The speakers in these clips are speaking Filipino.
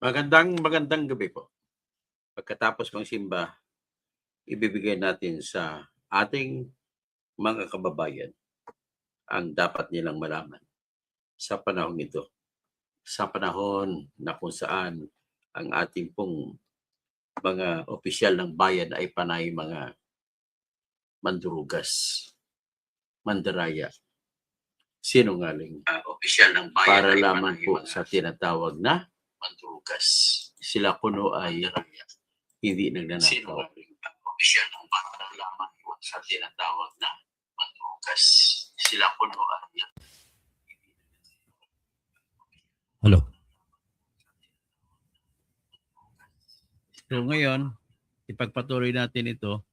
Magandang gabi po. Pagkatapos magsimba, ibibigay natin sa ating mga kababayan ang dapat nilang malaman sa panahong ito. Sa panahon na kung saan ang ating pong mga opisyal ng bayan ay panay mga mandurugas, mandaraya, sinungaling. Opisyal ng bayan para ay lamang po sa tinatawag na mandurugas. Sila kuno ay hindi nagnanakaw. Opisyal ng bayan lamang po sa tinatawag na mandurugas. Sila kuno ay Hello. So ngayon, ipagpatuloy natin ito.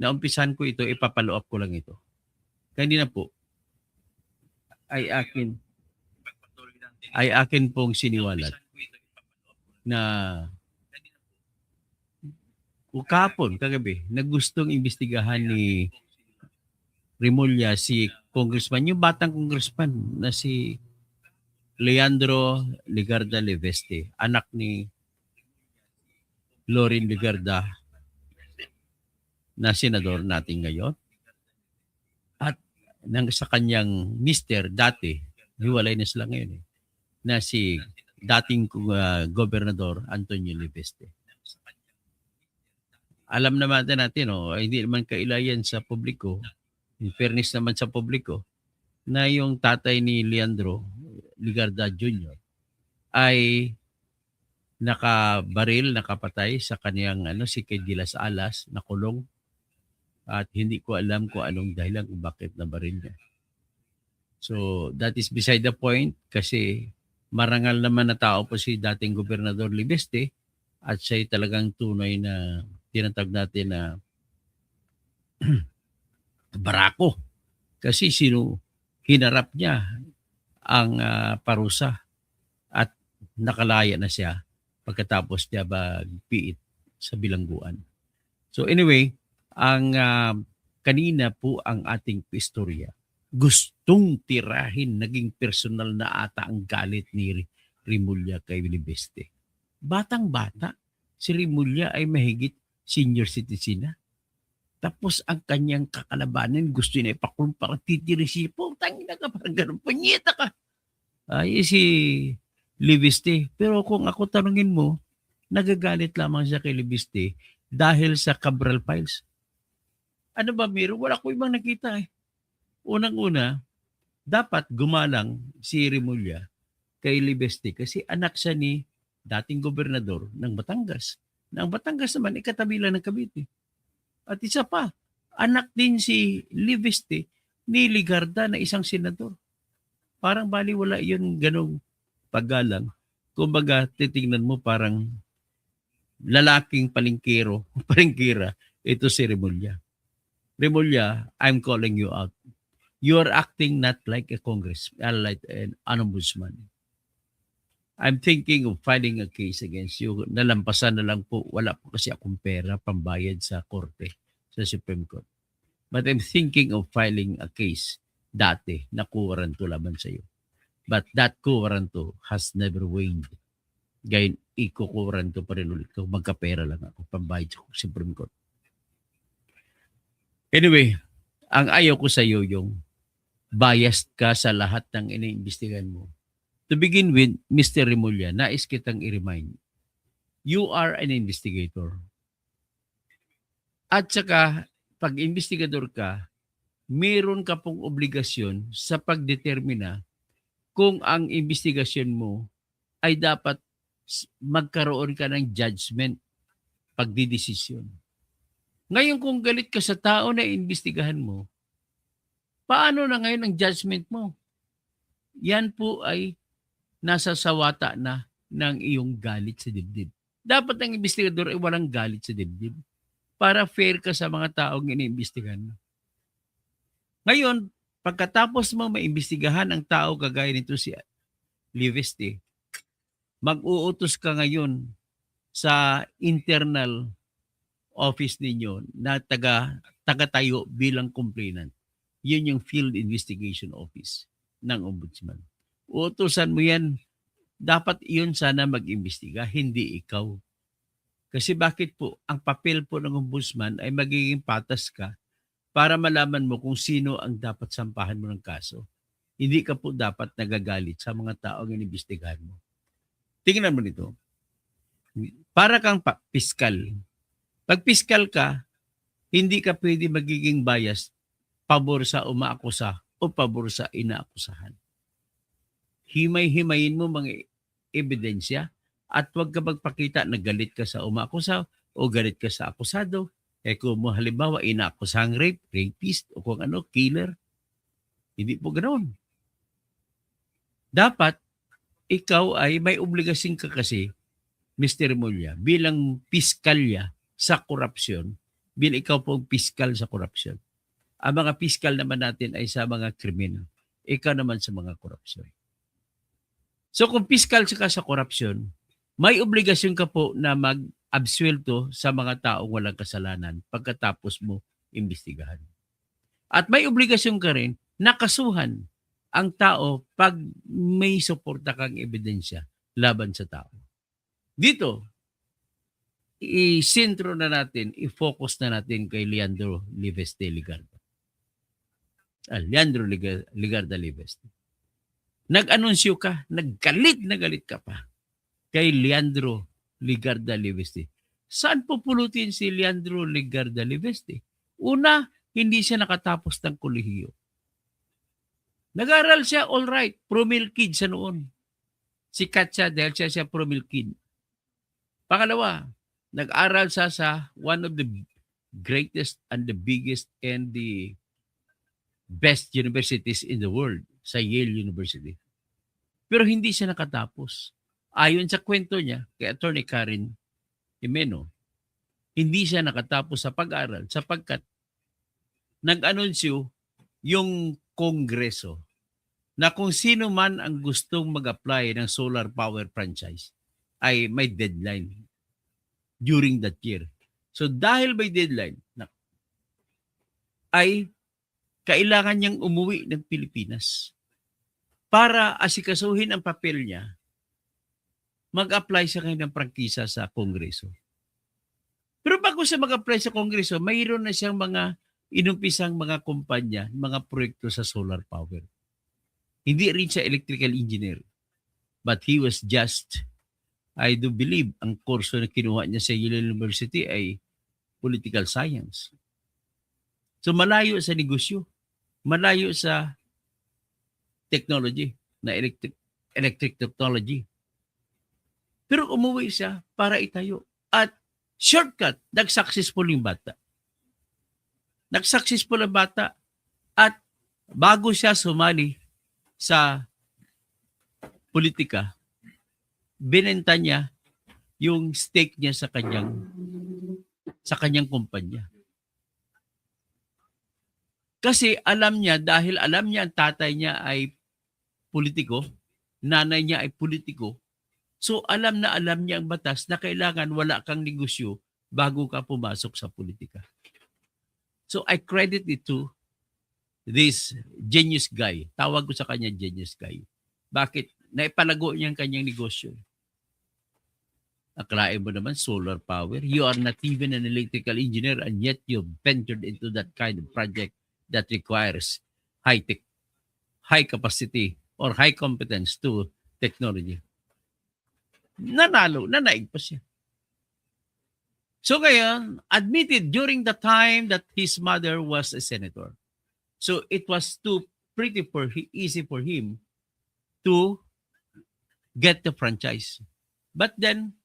Naumpisan ko ito, ipapalo up ko lang ito. Kanina po, ay akin pong siniwalat na kahapon, kagabi, na gustong imbestigahan ni Remulla si congressman, yung batang congressman na si Leandro Ligarda Leveste, anak ni Lorin Ligarda na senador natin ngayon. At sa kanyang mister dati, hiwalay na sila ngayon na si dating gobernador Antonio Leveste. Alam naman natin, hindi naman kailayan sa publiko, in fairness naman sa publiko, na yung tatay ni Leandro Ligarda Jr. ay nakapatay sa kaniyang si Kay de las Alas, nakulong. At hindi ko alam kung anong dahilan kung bakit nabaril niya. So that is beside the point kasi marangal naman na tao po si dating Gobernador Leveste at siya talagang tunay na tinatawag natin na barako. Kasi hinarap niya ang parusa at nakalaya na siya pagkatapos niya magpiit sa bilangguan. So anyway, ang kanina po ang ating istorya. Gustong tirahin, naging personal na ata ang galit ni Remulla kay Leveste. Batang-bata, si Remulla ay mahigit senior citizen na. Tapos ang kanyang kakalabanin, gusto niya ipakulong para titirisipo. Tangina ka, parang ganun, panyeta ka. Ay, si Leveste. Pero kung ako tanungin mo, nagagalit lamang siya kay Leveste dahil sa Cabral Files. Ano ba, Miro? Wala ko ibang nakita eh. Unang-una, dapat gumalang si Remulla kay Leveste kasi anak siya ni dating gobernador ng Batangas. Na ang Batangas naman, ikatabi lang ng Cavite. At isa pa, anak din si Leveste ni Ligarda na isang senador. Parang baliwala yun ganong paggalang. Kumbaga, titingnan mo parang lalaking palingkira, ito si Remulla. Remulla, I'm calling you out. You're acting not like a like an ombudsman. I'm thinking of filing a case against you. Nalampasan na lang po. Wala po kasi akong pera pambayad sa korte, sa Supreme Court. But I'm thinking of filing a case dati na kuwaranto laban sa iyo. But that kuwaranto has never waned. Gayon, ikukuwaranto pa rin ulit. Kung magkapera lang ako, pambayad sa Supreme Court. Anyway, ang ayaw ko sa iyo yung biased ka sa lahat ng iniimbestigahan mo. To begin with, Mr. Remulla, nais kitang i-remind, you are an investigator. At saka, pag investigador ka, meron ka pong obligasyon sa pagdetermina kung ang investigasyon mo ay dapat magkaroon ka ng judgment, pagdidesisyon. Ngayon kung galit ka sa tao na iimbestigahan mo, paano na ngayon ang judgment mo? Yan po ay nasa sawata na ng iyong galit sa dibdib. Dapat ang investigador ay walang galit sa dibdib para fair ka sa mga taong iniimbestigahan mo. Ngayon, pagkatapos mo maimbestigahan ang tao kagaya nito si Leveste, mag-uutos ka ngayon sa internal office ninyo na taga-tayo bilang complainant. Yun yung Field Investigation Office ng Ombudsman. Uutusan mo yan dapat iyon sana mag-imbestiga, hindi ikaw. Kasi bakit po, ang papel po ng ombudsman ay magiging patas ka para malaman mo kung sino ang dapat sampahan mo ng kaso. Hindi ka po dapat nagagalit sa mga taong inimbestigahan mo. Tingnan mo nito. Para kang piskal. Pag piskal ka, hindi ka pwede magiging bias pabor sa umaakusa o pabor sa inaakusahan. Himay-himayin mo mga ebidensya at huwag ka magpakita na galit ka sa umaakusa o galit ka sa akusado. Kung mo halimbawa inaakusahang rape, rapist o kung ano, killer. Hindi po ganoon. Dapat ikaw ay may obligasyon ka kasi, Mr. Mulya, bilang piskalya sa korupsyon, bilang ikaw po ang piskal sa korupsyon. Ang mga piskal naman natin ay sa mga kriminal. Ikaw naman sa mga korupsyon. So kung piskal ka sa korupsyon, may obligasyon ka po na mag-absuelto sa mga taong walang kasalanan pagkatapos mo imbestigahan. At may obligasyon ka rin na kasuhan ang tao pag may suporta kang ebidensya laban sa tao. Dito, i-sentro na natin, i-focus na natin kay Leandro Liveste Ligarda. Leandro Ligarda Liveste. Nag-anunsyo ka, naggalit na galit ka pa kay Leandro Ligarda Liveste. Saan pupulutin si Leandro Ligarda Liveste? Una, hindi siya nakatapos ng kolehiyo. Nag-aral siya, all right, pro-mill kid siya noon. Sikat siya dahil siya pro-mill kid. Pangalawa, nag-aral siya sa one of the greatest and the biggest and the best universities in the world, sa Yale University. Pero hindi siya nakatapos. Ayon sa kwento niya kay Attorney Karen Jimeno, hindi siya nakatapos sa pag-aral sapagkat nag-anunsyo yung Kongreso na kung sino man ang gustong mag-apply ng solar power franchise ay may deadline during that year. So dahil may deadline, ay kailangan niyang umuwi ng Pilipinas para asikasuhin ang papel niya, mag-apply siya ngayon ng prangkisa sa Kongreso. Pero bago siya mag-apply sa Kongreso, mayroon na siyang mga inumpisang mga kumpanya, mga proyekto sa solar power. Hindi rin siya electrical engineer. But he was just, I do believe, ang kurso na kinuha niya sa Yale University ay political science. So malayo sa negosyo, malayo sa technology, na electric technology. Pero umuwi siya para itayo. At shortcut, nag-successful yung bata. Nag-successful ang bata. At bago siya sumali sa politika, binenta niya yung stake niya sa kanyang kumpanya. Kasi dahil alam niya ang tatay niya ay politiko, nanay niya ay politiko, so alam niya ang batas na kailangan wala kang negosyo bago ka pumasok sa politika. So I credit it to this genius guy. Tawag ko sa kanya genius guy. Bakit? Naipalago niya ang kanyang negosyo. Akalain mo naman, solar power. You are not even an electrical engineer and yet you've ventured into that kind of project that requires high-tech, high capacity, or high competence to technology. Nanaig pa siya. So ngayon, admitted during the time that his mother was a senator. So it was easy for him to get the franchise. But then,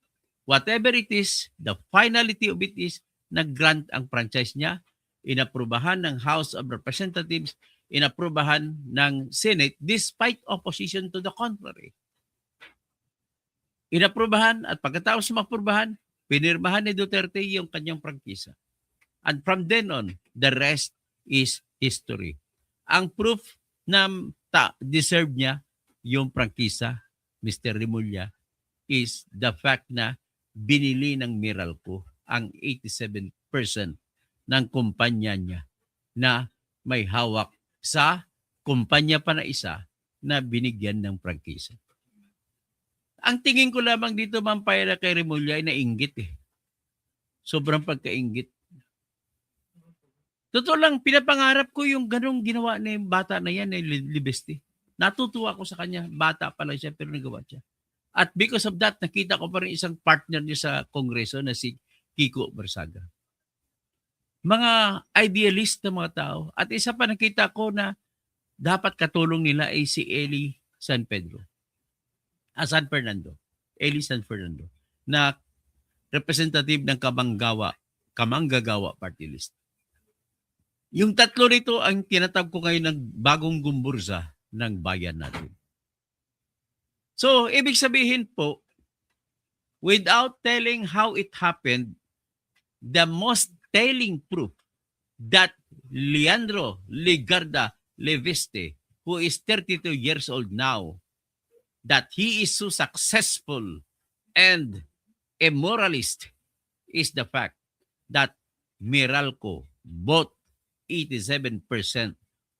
whatever it is, the finality of it is, nag-grant ang franchise niya, inaprubahan ng House of Representatives, inaprubahan ng Senate despite opposition to the contrary. Inaprubahan at pagkatapos maprubahan, pinirmahan ni Duterte yung kanyang prangkisa. And from then on, the rest is history. Ang proof na deserve niya yung prangkisa, Mr. Remulla, is the fact na binili ng Meralco ang 87% ng kumpanya niya na may hawak sa kumpanya pa na isa na binigyan ng prangkisa. Ang tingin ko lamang dito, Ma'am Paila, kay Remulla ay nainggit eh. Sobrang pagkainggit. Totoo lang, pinapangarap ko yung ganong ginawa ni bata na yan, eh, Libeste. Natutuwa ko sa kanya. Bata pa lang siya, pero nagawa siya. At because of that, nakita ko pa rin isang partner niya sa Kongreso na si Kiko Barsaga. Mga idealist na mga tao. At isa pa nakita ko na dapat katulong nila ay si Eli San Pedro. San Fernando. Eli San Fernando. Na representative ng Kamanggagawa Party List. Yung tatlo rito ang tinatawag ko ngayon ng bagong gumbursa ng bayan natin. So, ibig sabihin po, without telling how it happened, the most telling proof that Leandro Ligarda Leveste, who is 32 years old now, that he is so successful and a moralist is the fact that Meralco bought 87%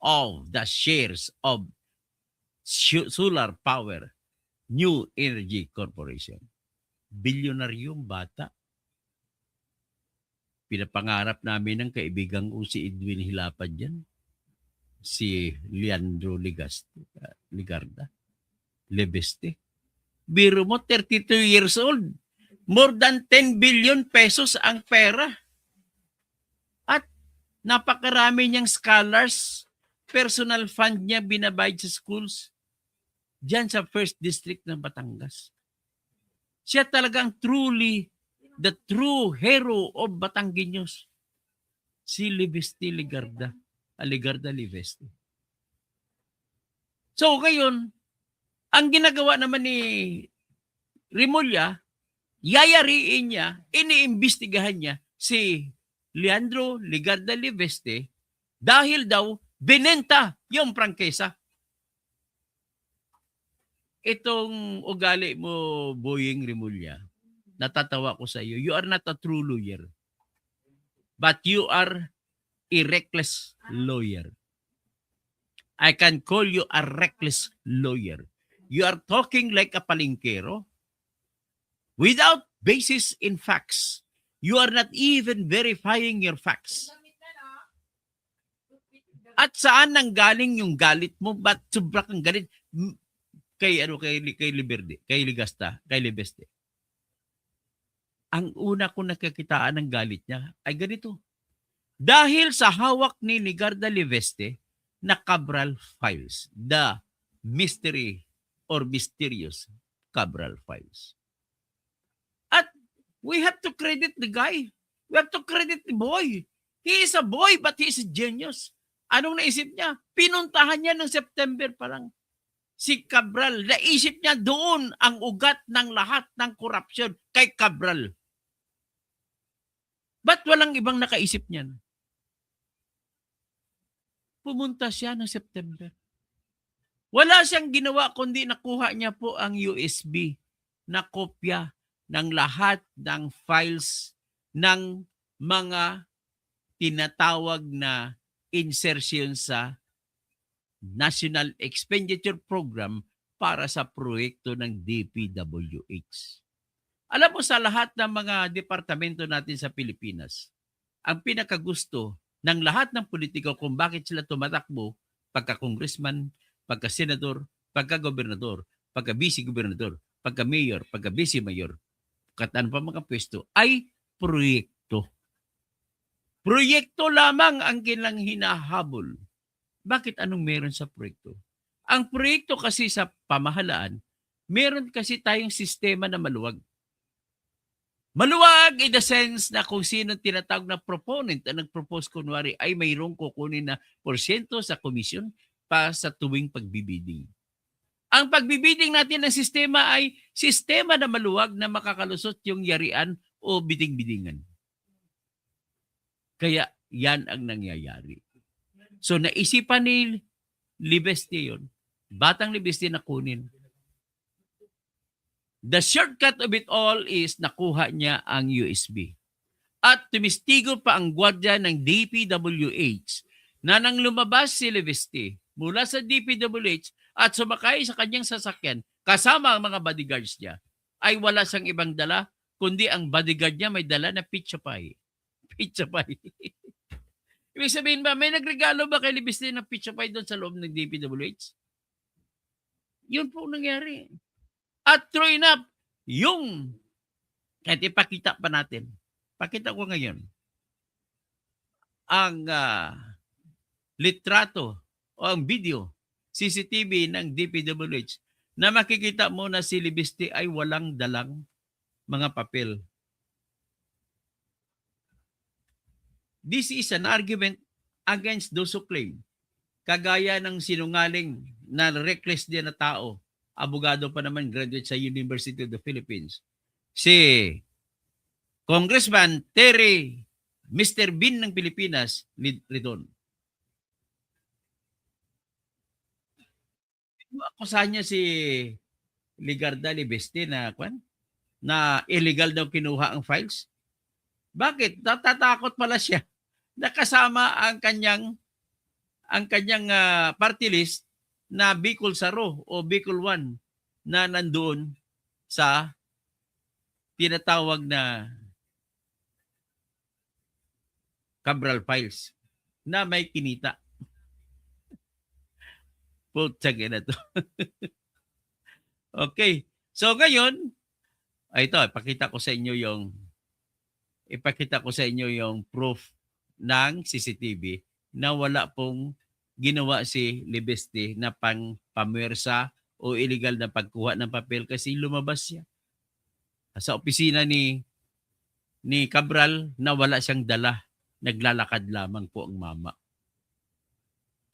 of the shares of Solar Power New Energy Corporation. Bilyonaryong bata. Pinapangarap namin ng kaibigan ko si Edwin Hilapad yan. Si Leandro Ligarda Leveste. Biro mo, 32 years old. More than 10 billion pesos ang pera. At napakarami niyang scholars, personal fund niya binabayad sa schools diyan sa First District ng Batangas. Siya talagang truly the true hero of Batangueños. Si Leveste Ligarda. Ligarda Leveste. So ngayon, ang ginagawa naman ni Remulla, yayariin niya, iniimbestigahan niya si Leandro Ligarda Leveste dahil daw binenta yung prangkesa. Itong ugali mo, Boying Remulla, natatawa ko sa iyo. You are not a true lawyer. But you are a reckless lawyer. I can call you a reckless lawyer. You are talking like a palingkero without basis in facts. You are not even verifying your facts. At saan nanggaling yung galit mo? Ba't sobra kang galit? Kay Leveste. Ang una ko nakakitaan ng galit niya ay ganito. Dahil sa hawak ni Ligarda Leveste na Cabral Files, the mystery or mysterious Cabral Files. At we have to credit the guy. We have to credit the boy. He is a boy but he is a genius. Anong naisip niya? Pinuntahan niya noong September pa lang. Si Cabral, naisip niya doon ang ugat ng lahat ng korupsyon kay Cabral. Ba't walang ibang nakaisip niyan? Pumunta siya noong September. Wala siyang ginawa kundi nakuha niya po ang USB na kopya ng lahat ng files ng mga tinatawag na insertion sa National Expenditure Program para sa proyekto ng DPWH. Alam mo, sa lahat ng mga departamento natin sa Pilipinas, ang pinakagusto ng lahat ng politiko kung bakit sila tumatakbo pagka-congressman, pagka-senador, pagka-gobernador, pagka-vice-gobernador, pagka-mayor, pagka-vice-mayor, katan pa mga pwesto, ay proyekto. Proyekto lamang ang kanilang hinahabol. Bakit anong meron sa proyekto? Ang proyekto kasi sa pamahalaan, meron kasi tayong sistema na maluwag. Maluwag in the sense na kung sino tinatawag na proponent na nag-propose kunwari ay mayroong kukunin na porsyento sa komisyon pa sa tuwing pagbibiding. Ang pagbibiding natin ng sistema ay sistema na maluwag na makakalusot yung yarian o biding-bidingan. Kaya yan ang nangyayari. So naisipan ni Leveste yun. Batang Leveste na kunin. The shortcut of it all is nakuha niya ang USB. At tumistigo pa ang gwardiya ng DPWH na nang lumabas si Leveste mula sa DPWH at sumakay sa kanyang sasakyan kasama ang mga bodyguards niya, ay wala siyang ibang dala, kundi ang bodyguard niya may dala na pizza pie. Pizza pie. Ibig sabihin ba, may nagregalo ba kay Libiste ng pizza pie doon sa loob ng DPWH? Yun po nangyari. At true enough, yung, kahit ipakita pa natin, pakita ko ngayon, ang litrato o ang video, CCTV ng DPWH, na makikita mo na si Libiste ay walang dalang mga papel. This is an argument against those who claim, kagaya ng sinungaling na reckless din na tao, abogado pa naman, graduate sa University of the Philippines, si Congressman Terry Mr. Bin ng Pilipinas, Ridon. Akusahan niya si Ligarda Libeste na illegal daw kinuha ang files. Bakit? Natatakot pala siya. Nakasama ang kanyang party list na Bicol Saro o Bicol 1 na nandoon sa tinatawag na Cabral files na may kinita. Putsag na to. Okay. So ngayon, ito, ipakita ko sa inyo yung proof ng CCTV na wala pong ginawa si Libeste na pamuwersa o illegal na pagkuha ng papel kasi lumabas siya sa opisina ni Cabral na wala siyang dala. Naglalakad lamang po ang mama.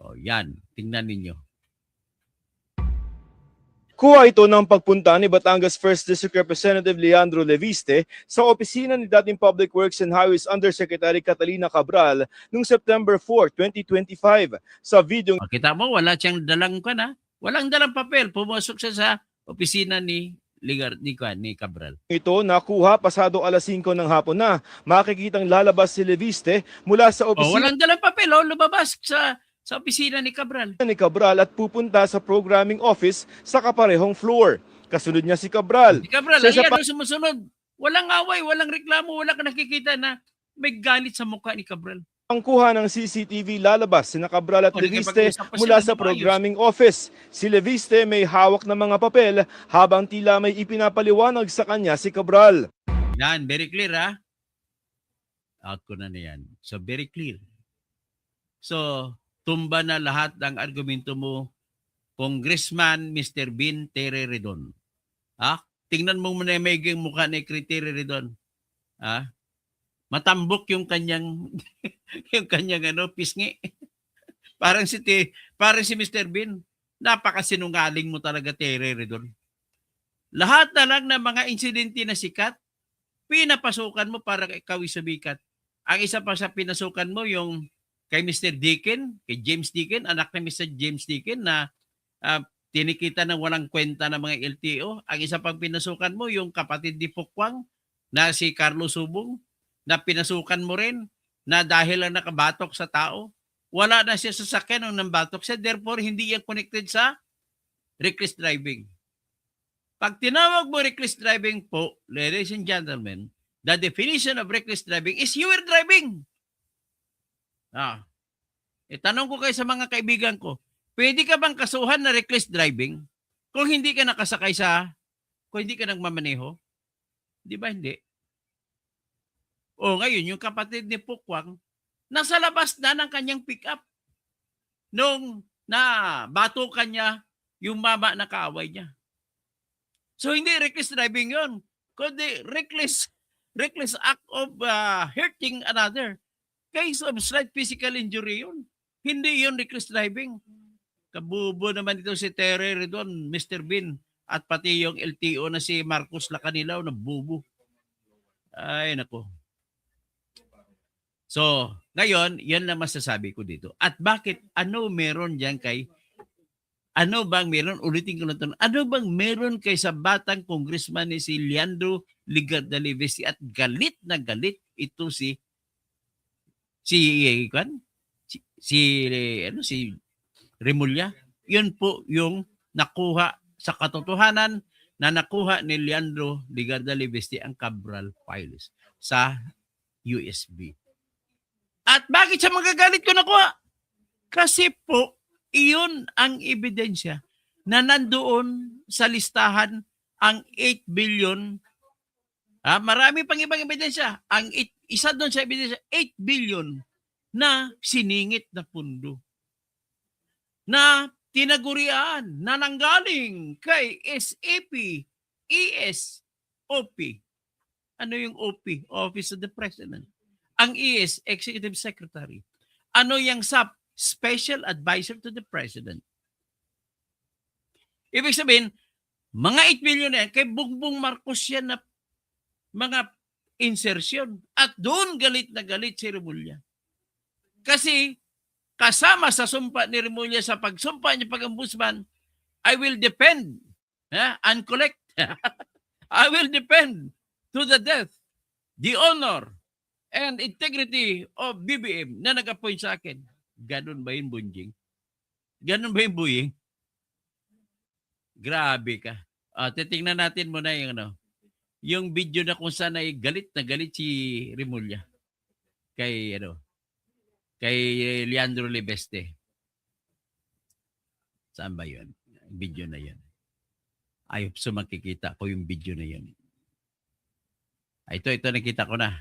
O yan, tingnan ninyo. Kuha ito ng pagpunta ni Batangas 1st District Representative Leandro Leviste sa opisina ni dating Public Works and Highways Undersecretary Catalina Cabral noong September 4, 2025. Sa video, Kita mo, wala siyang dalang walang dalang papel. Pumasok siya sa opisina ni Cabral. ito nakuha pasado alas 5 ng hapon na. Makikitang lalabas si Leviste mula sa opisina Walang dalang papel, lumabas sa opisina ni Cabral. ni Cabral at pupunta sa programming office sa kaparehong floor. Kasunod niya si Cabral. Si Cabral, Siya ayan, sumusunod. Walang away, walang reklamo, wala ka nakikita na may galit sa mukha ni Cabral. Ang kuha ng CCTV lalabas sina Cabral at Leviste nakipag-usap pa mula sila sa ng maayos. programming office. Si Leviste may hawak ng mga papel habang tila may ipinapaliwanag sa kanya si Cabral. Yan, very clear Out ko na yan. So, very clear. So, tumba na lahat ng argumento mo, Congressman Mr. Bin Terry Ridon. Tingnan mo muna yung maiging mukha ni Terry Ridon. Matambok yung kanyang pisngi. parang si Mr. Bin. Napakasinungaling mo talaga, Terry Ridon. Lahat na lang ng mga insidente na sikat, pinapasukan mo para ikaw sumikat. Ang isa pa sa pinasukan mo yung kay Mr. Deakin, kay James Deakin, anak ni Mr. James Deakin na tinikita ng walang kwenta ng mga LTO. Ang isa pang pinasukan mo yung kapatid ni Pukwang na si Carlos Subong, na pinasukan mo rin na dahil lang nakabatok sa tao, wala na siya sa sakyan nung nambatok siya, therefore hindi yan connected sa reckless driving. Pag tinawag mo reckless driving po, ladies and gentlemen, the definition of reckless driving is you were driving. Tanong ko kayo sa mga kaibigan ko, pwede ka bang kasuhan na reckless driving kung hindi ka nakasakay kung hindi ka nagmamaneho? Di ba hindi? O ngayon, yung kapatid ni Pukwang, nasa labas na ng kanyang pick-up nung nabatukan niya yung mama na kaaway niya. So hindi reckless driving yon, kundi reckless act of hurting another. Case of slight physical injury yun. Hindi yun reckless driving. Kabubo naman ito si Terry Ridon, Mr. Bin, at pati yung LTO na si Marcos Lacanilaw na bubo. Ay, nako. So, ngayon, yan lang masasabi ko dito. At bakit, meron dyan ulitin ko na ito, ano bang meron kay sa batang congressman ni si Leandro Ligarda Leviste at galit na galit ito Remulla. Yun po yung nakuha sa katotohanan na nakuha ni Leandro Ligarda Libeste ang Cabral files sa USB. At bakit siya magagalit ko nakuha? Kasi po, iyon ang ebidensya na nandoon sa listahan ang 8 billion. Marami pang ibang ebidensya. Isa doon sa ebidensya, 8 billion na siningit na pundo. Na tinagurian na nanggaling kay SAP, ESOP. Ano yung OP? Office of the President. Ang ES, Executive Secretary. Ano yung SAP? Special Advisor to the President. Ibig sabihin, mga 8 billion na yan, kay Bongbong Marcos yan na mga insertion. At doon galit na galit si Remulla. Kasi kasama sa sumpa ni Remulla sa pagsumpa niya pag-ombudsman, I will defend and collect. I will defend to the death the honor and integrity of BBM na nag-appoint sa akin. Ganun ba yun, Bunjing? Ganun ba yung Buying? Grabe ka. Titingnan natin muna yung video na kung saan ay galit na galit si Remulla kay Leandro Libeste. Saan ba yun? Video na yun. Ayop sa makikita ko yung video na yun. Ito nakita ko na.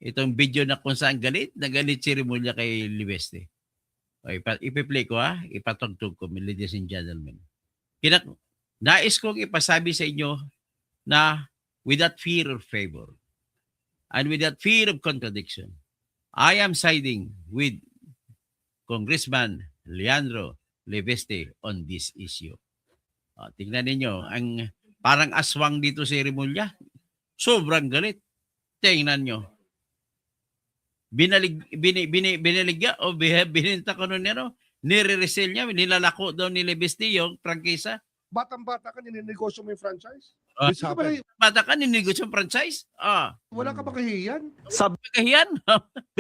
Itong video na kung saan galit na galit si Remulla kay Libeste. Ipi-play ko ipatugtog ko, ladies and gentlemen. Nais kong ipasabi sa inyo na without fear or favor and without fear of contradiction, I am siding with Congressman Leandro Libeste on this issue. Tingnan ninyo, ang parang aswang dito si Remulla. Sobrang galit. Tingnan nyo. Binaligya o bininta ko nun nire-resell niya, nilalako daw ni Libeste yung prangkisa. Batang-bata ka, nininegosyo mo yung franchise? Ah, This happened. Bata ka, ninegosyo yung franchise? Wala ka ba kahihiyan? Pagkahiyan?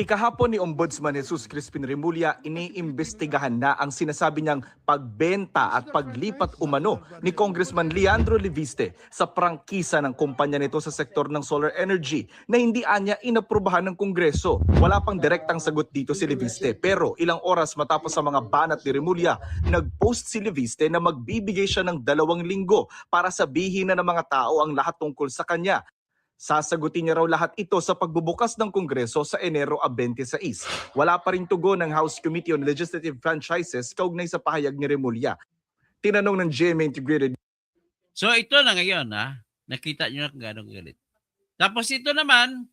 Kahapon ni Ombudsman Jesus Crispin Remulla, iniimbestigahan na ang sinasabi niyang pagbenta at paglipat umano ni Congressman Leandro Libiste sa prangkisa ng kumpanya nito sa sektor ng solar energy na hindi anya inaprubahan ng Kongreso. Wala pang direktang sagot dito si Libiste, pero ilang oras matapos sa mga banat ni Remulla, nag-post si Libiste na magbibigay siya ng 2 linggo para sabihin na ng mga tao ang lahat tungkol sa kanya. Sasagutin niya raw lahat ito sa pagbubukas ng Kongreso sa Enero 26. Wala pa rin tugon ng House Committee on Legislative Franchises kaugnay sa pahayag ni Remulla. Tinanong ng GMA Integrated. So ito na ngayon, nakita nyo na kung gano'ng galit. Tapos ito naman,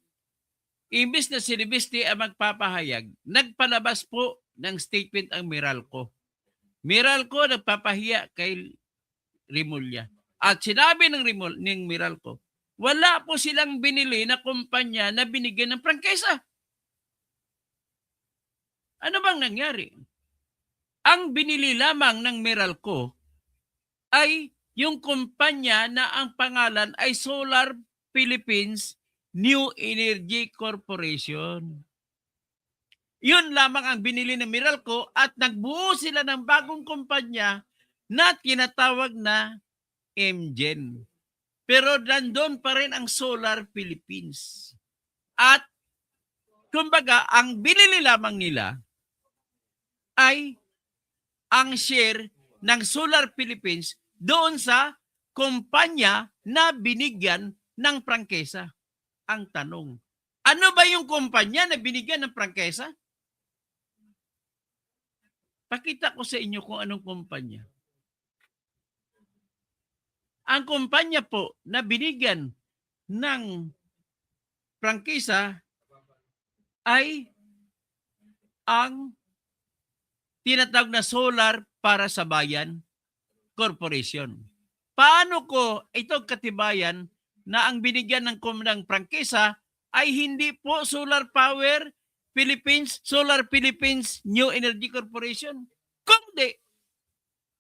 imbis na si Libiste ang magpapahayag, nagpalabas po ng statement ang Meralco. Meralco nagpapahiya kay Remulla. At sinabi ng Meralco, wala po silang binili na kumpanya na binigyan ng prangkisa. Ano bang nangyari? Ang binili lamang ng Meralco ay yung kumpanya na ang pangalan ay Solar Philippines New Energy Corporation. Yun lamang ang binili ng Meralco at nagbuo sila ng bagong kumpanya na tinatawag na MGen. Pero nandun pa rin ang Solar Philippines. At kumbaga, ang binili lamang nila ay ang share ng Solar Philippines doon sa kumpanya na binigyan ng prangkesa. Ang tanong, ano ba yung kumpanya na binigyan ng prangkesa? Pakita ko sa inyo kung anong kumpanya. Ang kumpanya po na binigyan ng prangkisa ay ang tinatawag na Solar para sa Bayan Corporation. Paano ko ito katibayan na ang binigyan ng prangkisa ay hindi po Solar Power Philippines, Solar Philippines New Energy Corporation? Kundi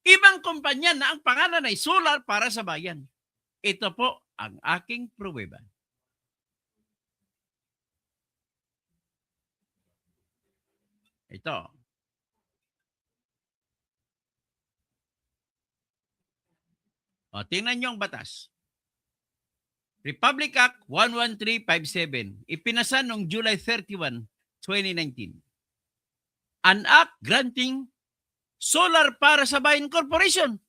ibang kumpanya na ang pangalan ay Solar para sa Bayan. Ito po ang aking pruweba. Ito. O, tingnan nyo ang batas. Republic Act 11357, ipinasa noong July 31, 2019. An act granting Solar para sa Bayan Corporation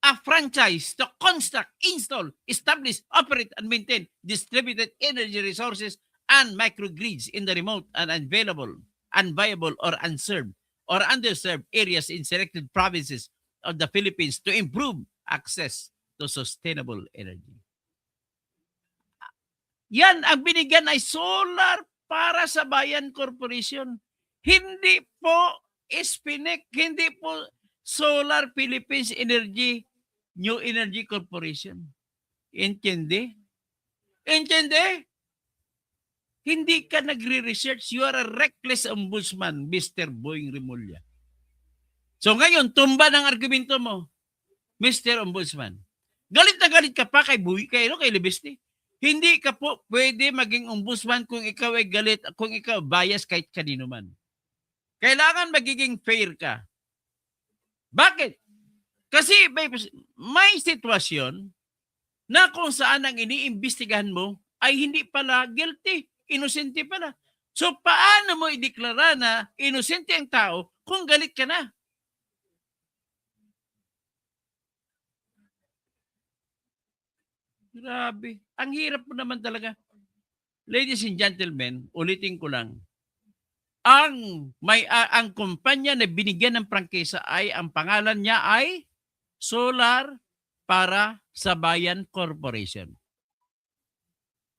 a franchise to construct, install, establish, operate, and maintain distributed energy resources and microgrids in the remote and unviable or unserved or underserved areas in selected provinces of the Philippines to improve access to sustainable energy. Yan ang binigyan ay Solar para sa Bayan Corporation. Hindi po SPNEC, hindi po Solar Philippines Energy, New Energy Corporation. Intindi? Intindi? Hindi ka nagre-research. You are a reckless ombudsman, Mr. Boying Remulla. So ngayon, tumba ng argumento mo, Mr. Ombudsman. Galit na galit ka pa kay kay Libiste. Hindi ka po pwede maging ombudsman kung ikaw ay galit, kung ikaw bias kahit kanino man. Kailangan magiging fair ka. Bakit? Kasi may sitwasyon na kung saan ang iniimbestigahan mo ay hindi pala guilty, inosente pala. So paano mo ideklara na inosente ang tao kung galit ka na? Grabe. Ang hirap mo naman talaga. Ladies and gentlemen, ulitin ko lang. Ang kumpanya na binigyan ng prangkisa ay, ang pangalan niya ay Solar para sa Bayan Corporation.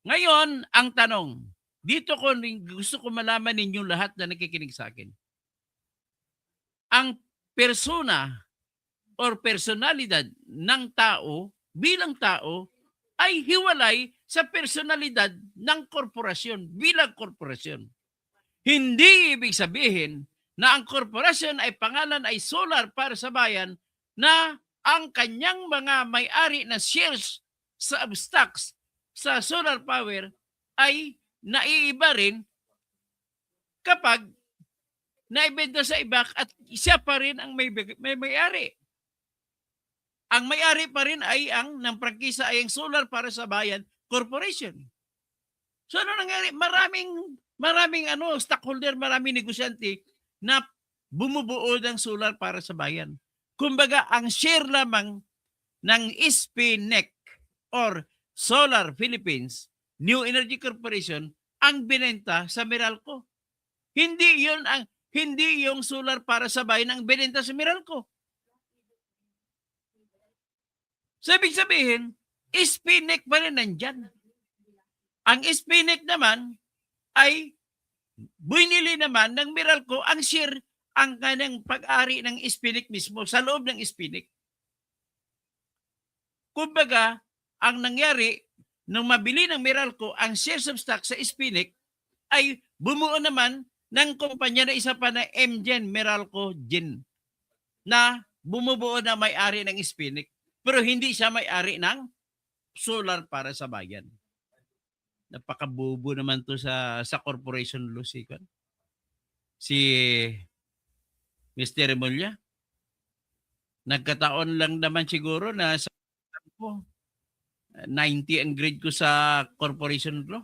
Ngayon, ang tanong, dito ko gusto ko malaman ninyong lahat na nakikinig sa akin. Ang persona or personalidad ng tao bilang tao ay hiwalay sa personalidad ng korporasyon bilang korporasyon. Hindi ibig sabihin na ang korporasyon ay pangalan ay Solar para sa Bayan na ang kanyang mga may-ari na shares sa stocks sa solar power ay naiiba rin kapag naibenta sa iba at siya pa rin ang may-ari. Ang may-ari pa rin ay ang ng prangkisa ay ang Solar para sa Bayan Corporation. So ano nangyari? Maraming stockholder, maraming negosyante na bumubuo ng Solar para sa Bayan. Kumbaga, ang share lamang ng SPNEC or Solar Philippines New Energy Corporation ang binenta sa Meralco. Hindi yung Solar para sa Bayan ang binenta sa Meralco. So, ibig sabihin, SPNEC pa rin nandyan. Ang SPNEC naman ay binili naman ng Meralco ang share, ang kanyang pag-ari ng SPNEC mismo sa loob ng SPNEC. Kumbaga, ang nangyari, nung mabili ng Meralco ang shares of stock sa SPNEC, ay bumuo naman ng kumpanya na isa pa na MGen Meralco Gen na bumubuo na may-ari ng SPNEC. Pero hindi siya may-ari ng Solar para sa Bayan. Napakabubo naman to sa corporation law si Mr. Remulla. Nagkataon lang naman siguro na sa 90 ang grade ko sa corporation law.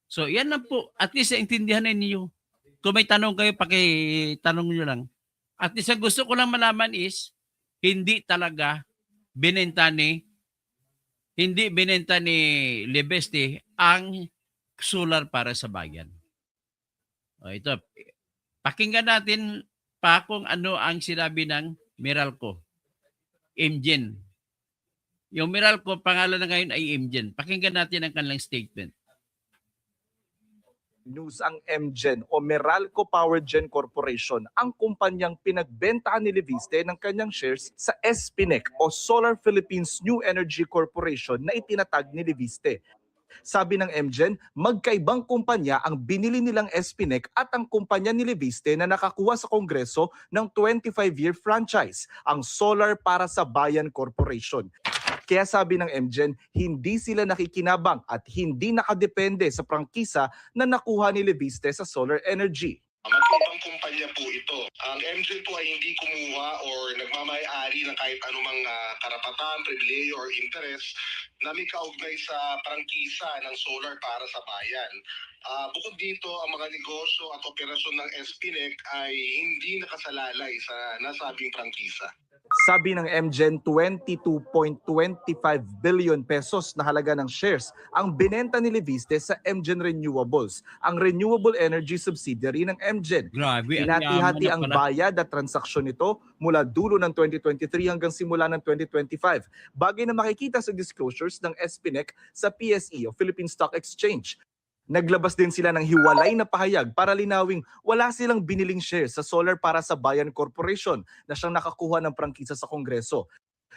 So yan na po. At least intindihan ninyo. Kung may tanong kayo, pakitanong nyo lang. At least ang gusto ko lang malaman is, hindi talaga binenta ni Libeste ang Solar para sa Bayan. O ito, pakinggan natin pa kung ano ang sinabi ng Meralco. MGen. Yung Meralco, pangalan na ngayon ay MGen. Pakinggan natin ang kanilang statement. News ang MGen o Meralco Power Gen Corporation ang kumpanyang pinagbentahan ni Libiste ng kanyang shares sa SPNEC o Solar Philippines New Energy Corporation na itinatag ni Libiste. Sabi ng MGen, magkaibang kumpanya ang binili nilang SPNEC at ang kumpanya ni Libiste na nakakuha sa Kongreso ng 25-year franchise, ang Solar para sa Bayan Corporation. Kaya sabi ng MGen, hindi sila nakikinabang at hindi nakadepende sa prangkisa na nakuha ni Libiste sa solar energy. Magkaibang kumpanya po ito. Ang MJ po ay hindi kumuha or nagmamay-ari ng kahit anumang karapatan, pribileyo or interest na may kaugnay sa prangkisa ng solar para sa bayan. Bukod dito, ang mga negosyo at operasyon ng SPNEC ay hindi nakasalalay sa nasabing prangkisa. Sabi ng MGen, 22.25 billion pesos na halaga ng shares ang binenta ni Leviste sa MGen Renewables, ang renewable energy subsidiary ng MGen. Grabe, ang yaman Hinati-hati na ang pala. bayad at transaksyon nito mula dulo ng 2023 hanggang simula ng 2025. Bagay na makikita sa disclosures ng SPNEC sa PSE o Philippine Stock Exchange. Naglabas din sila ng hiwalay na pahayag para linawing wala silang biniling shares sa Solar para sa Bayan Corporation na siyang nakakuha ng prangkisa sa Kongreso.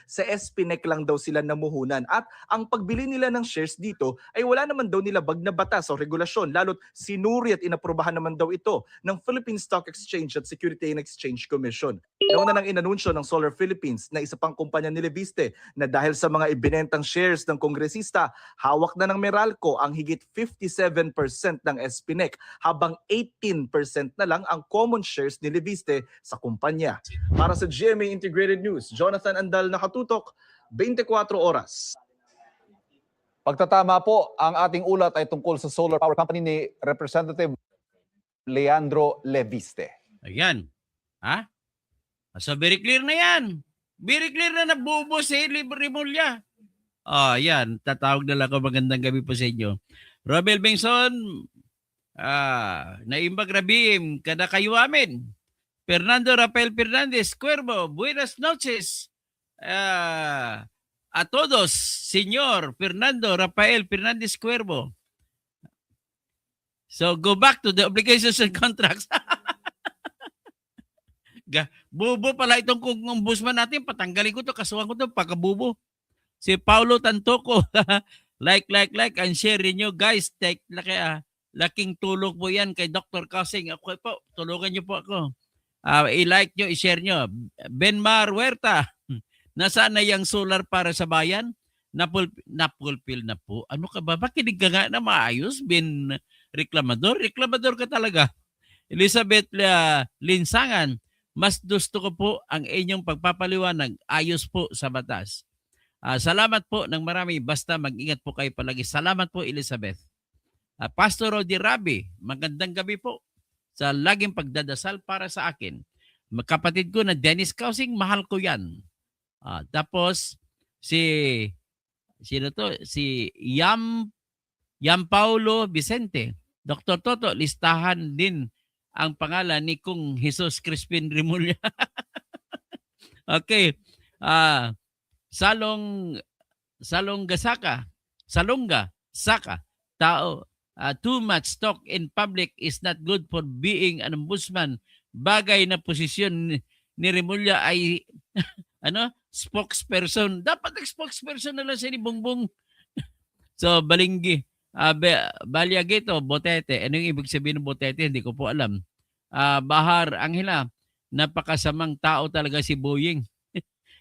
Sa SPNEC lang daw sila namuhunan at ang pagbili nila ng shares dito ay wala naman daw nilabag na batas o regulasyon, lalo't sinuri at inaprubahan naman daw ito ng Philippine Stock Exchange at Security and Exchange Commission. Nauna nang inanunsyo ng Solar Philippines na isa pang kumpanya ni Leviste na dahil sa mga ibinentang shares ng kongresista, hawak na ng Meralco ang higit 57% ng SPNEC habang 18% na lang ang common shares ni Leviste sa kumpanya. Para sa GMA Integrated News, Jonathan Andal, nakatutok, 24 oras. Pagtatama po, ang ating ulat ay tungkol sa solar power company ni Representative Leandro Leviste. Ayan. Ha? So very clear na yan. Very clear na nabubo si Rimulya. Yan. Tatawag na lang ako. Magandang gabi po sa inyo. Romel Bengson, naimbag rabim, kada kayo amin. Fernando Rafael Fernandez Cuervo, buenas noches. A todos, Señor Fernando Rafael Fernandez Cuervo. So go back to the obligations and contracts. Bubo pala itong kung ombudsman natin, patanggalin ko to, kasuhan ko to, pagkabubo. Si Paulo Tantoco, like, and share nyo. Guys, take, laking tulog po yan kay Dr. Kasing. Ako po, tulungan nyo po ako. I-like nyo, i-share nyo. Benmar Huerta, nasaan na yung solar para sa bayan? Napulpil na po. Ano ka ba? Makinig ka nga na maayos, Ben Reklamador. Reklamador ka talaga. Elizabeth Linsangan, mas gusto ko po ang inyong pagpapaliwanag. Ayos po sa batas. Salamat po ng marami. Basta mag-ingat po kayo palagi. Salamat po, Elizabeth. Pastor Rodi Rabi, magandang gabi po sa laging pagdadasal para sa akin. Kapatid ko na Dennis Kausing, mahal ko yan. Tapos, sino to? Si Yam Paulo Vicente. Dr. Toto, listahan din ang pangalan ni Kung Jesus Crispin Rimulya. Okay. Salonga Saka. Tao. Too much talk in public is not good for being an ombudsman. Bagay na posisyon ni Rimulya ay spokesperson. Dapat spokesperson na lang siya ni Bongbong. So, Balinggi. Balyageto, Botete. Ano yung ibig sabihin ng Botete? Hindi ko po alam. Bahar Angela. Napakasamang tao talaga si Boying.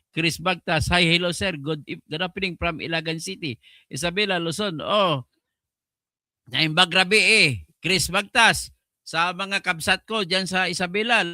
Chris Bagtas. Hi, hello sir. Good afternoon from Ilagan City. Isabela Luzon. Naimbag rabi Chris Bagtas. Sa mga kabsat ko dyan sa Isabela.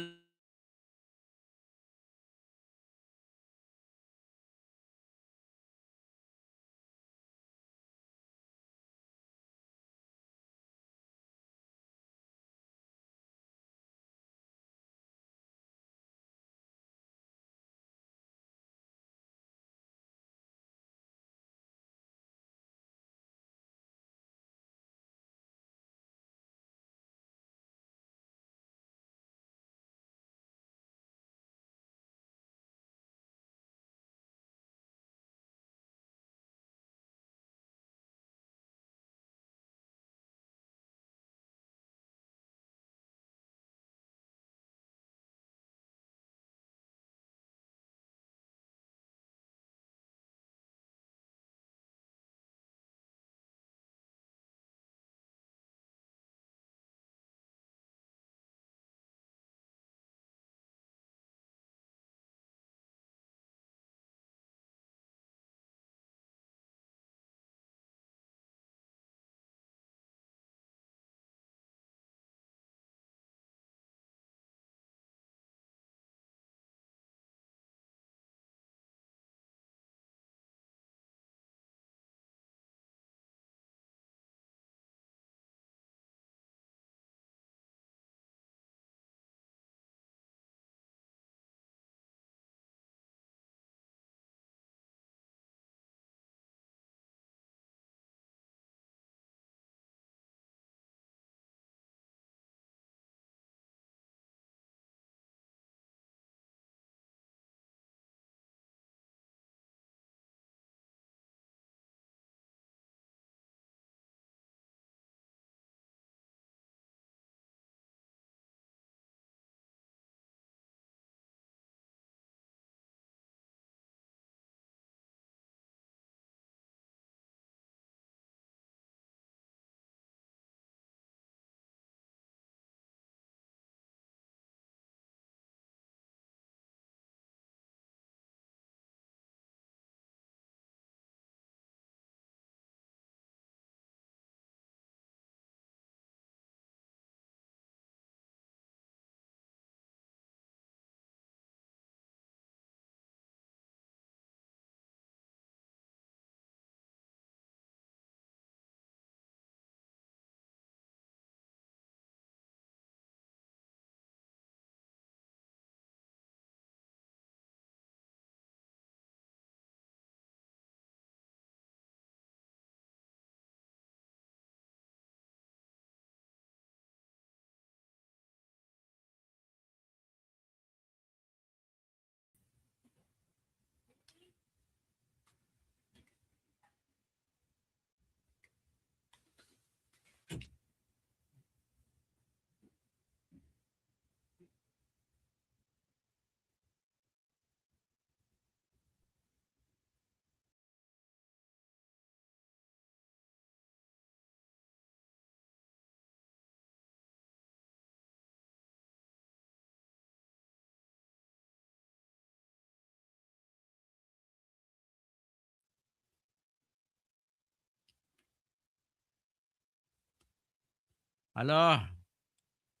Hello.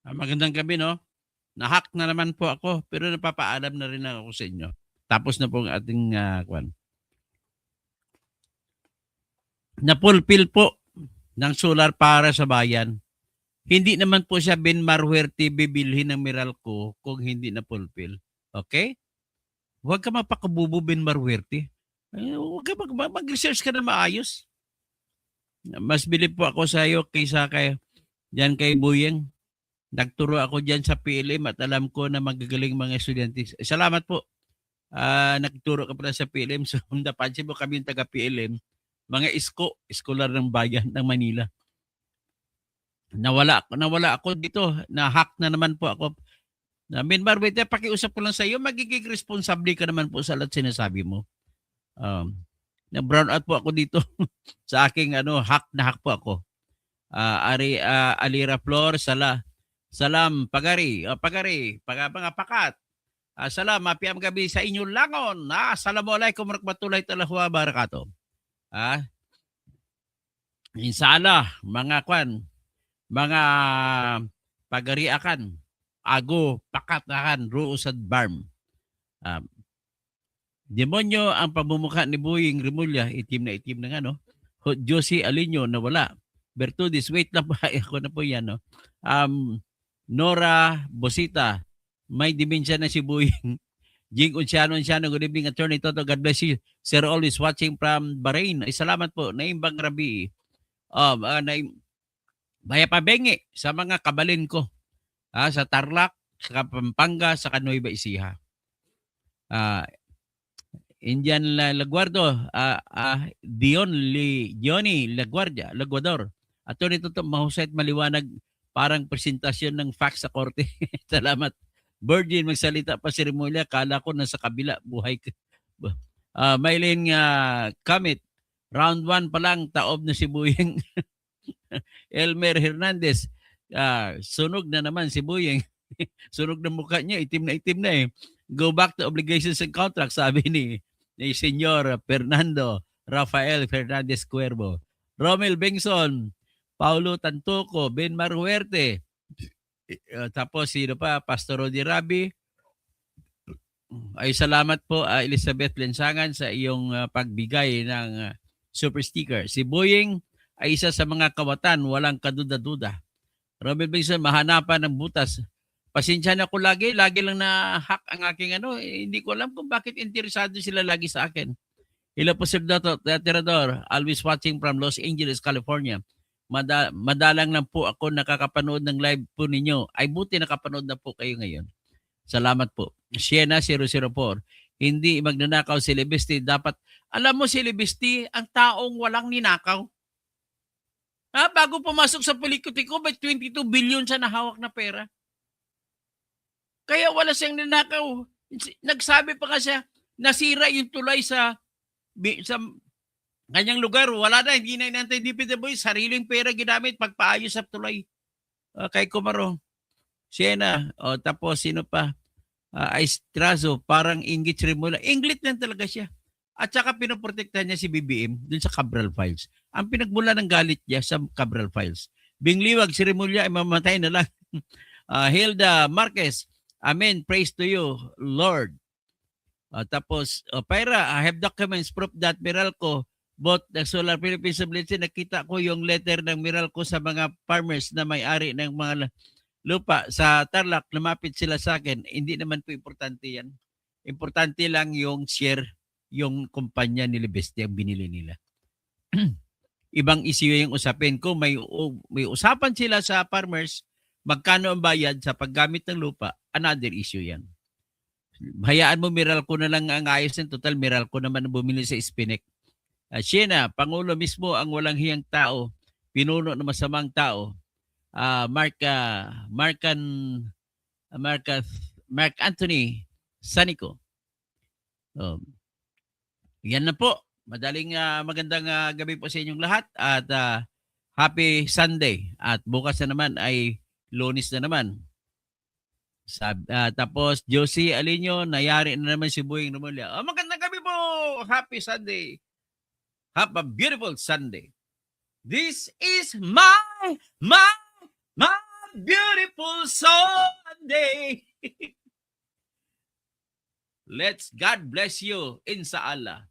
Magandang gabi, no? Nahack na naman po ako, pero napapaalam na rin ako sa inyo. Tapos na po ang ating kwan. Napulpil po ng solar para sa bayan. Hindi naman po siya Ben Marhuerte bibilhin ng Meralco kung hindi napulpil. Okay? Huwag ka mapakabubo Ben Marhuerte. Huwag ka mag-research ka na maayos. Mas bilib po ako sa iyo kaysa kay Buyeng. Nagturo ako dyan sa PLM at alam ko na magagaling mga estudyante. Salamat po. Nagturo ka pala sa PLM. So, napansin mo kami yung taga-PLM. Mga iskolar ng bayan ng Manila. Nawala ako dito. Na-hack na naman po ako. Ben Marhuerte, pakiusap ko lang sa iyo, magiging responsable ka naman po sa lahat sinasabi mo. Na-brown out po ako dito sa aking hack po ako. Alira Flor, Salam, Pagari, mga pakat. Salam, mapiam gabi sa inyong langon. Assalamualaikum warahmatullahi wabarakatuh. Insala, mga pagari akan, ago, pakat akan, ruusad barm. Demonyo ang pamumukha ni Boying Rimulya, itim na nga, no? Josie Alinyo, nawala. Bertudis, wait lang pa, ako na po yan, no? Nora Bosita, may dimensya na si Boying. Jing Unciano, good evening, Attorney Toto, God bless you. Sir, always watching from Bahrain. Ay, salamat po, Naimbang Rabi. Bayapabengi sa mga kabalin ko. Sa Tarlac, sa Pampanga, sa Nueva Ecija. Indian Laguardo, Johnny Laguador. Attorney Toto, mahusay at maliwanag, parang presentasyon ng facts sa korte. Salamat. Virgin, magsalita pa si Remulla, kala ko nasa kabila, buhay ka. Maylene Kamit, round 1 pa lang, taob na si Buyeng. Elmer Hernandez, sunog na naman si Buyeng. Sunog na mukha niya, itim na eh. Go back to obligations and contracts, sabi ni Senyor Fernando Rafael Fernandez Cuervo. Romel Bengson, Paulo Tantoco, Ben Marhuerte, tapos sino pa, Pastor Rodi Rabi. Ay salamat po Elizabeth Lensangan sa iyong pagbigay ng super sticker. Si Boying ay isa sa mga kawatan, walang kaduda-duda. Romel Bengson, mahanapan ng butas. Pasensya na ko lagi lang na-hack ang aking hindi ko alam kung bakit interesado sila lagi sa akin. Hello po Sir Tirador, always watching from Los Angeles, California. Madalang lang po ako nakakapanood ng live po ninyo. Ay buti nakapanood na po kayo ngayon. Salamat po. Siena 004, hindi magnanakaw si Libesti. Dapat, alam mo si Libesti, ang taong walang ninakaw. Bago pumasok sa politiko, may 22 billion siya na hawak na pera. Kaya wala siyang ninakaw. Nagsabi pa nga siya, nasira yung tulay sa kanyang lugar. Wala na, hindi na inantay DPWH. Sariling pera ginamit pagpaayos sa tulay. Kay Kumaro. Siena. Tapos sino pa? Aistrazo. Parang Ingrid Remula. Ingrid lang talaga siya. At saka pinoprotektahan niya si BBM dun sa Cabral Files. Ang pinagmula ng galit niya sa Cabral Files. Bingliwag si Remula ay mamatay na lang. Hilda Marquez. Amen. Praise to you, Lord. Tapos, Pyra, I have documents proof that Meralco bought the Solar Philippines Stability. Nakita ko yung letter ng Meralco sa mga farmers na may-ari ng mga lupa sa Tarlac. Lumapit sila sa akin. Hindi naman po importante yan. Importante lang yung share, yung kumpanya ni Libesti ang binili nila. Ibang issue yung usapin ko. May usapan sila sa farmers, magkano ang bayad sa paggamit ng lupa, another issue yan. Hayaan mo, Meralco na lang ang ayos ng total. Meralco naman ang bumili sa Spinek. Siena, Pangulo mismo ang walang hiyang tao, pinuno na masamang tao. Mark Anthony Sanico. Yan na po. Madaling magandang gabi po sa inyong lahat at happy Sunday. At bukas na naman ay Lunes na naman. Tapos Josie Alinyo, nayari na naman si Boying Rimulya. Magandang gabi po! Happy Sunday! Have a beautiful Sunday. This is my My beautiful Sunday. Let's God bless you, inshallah.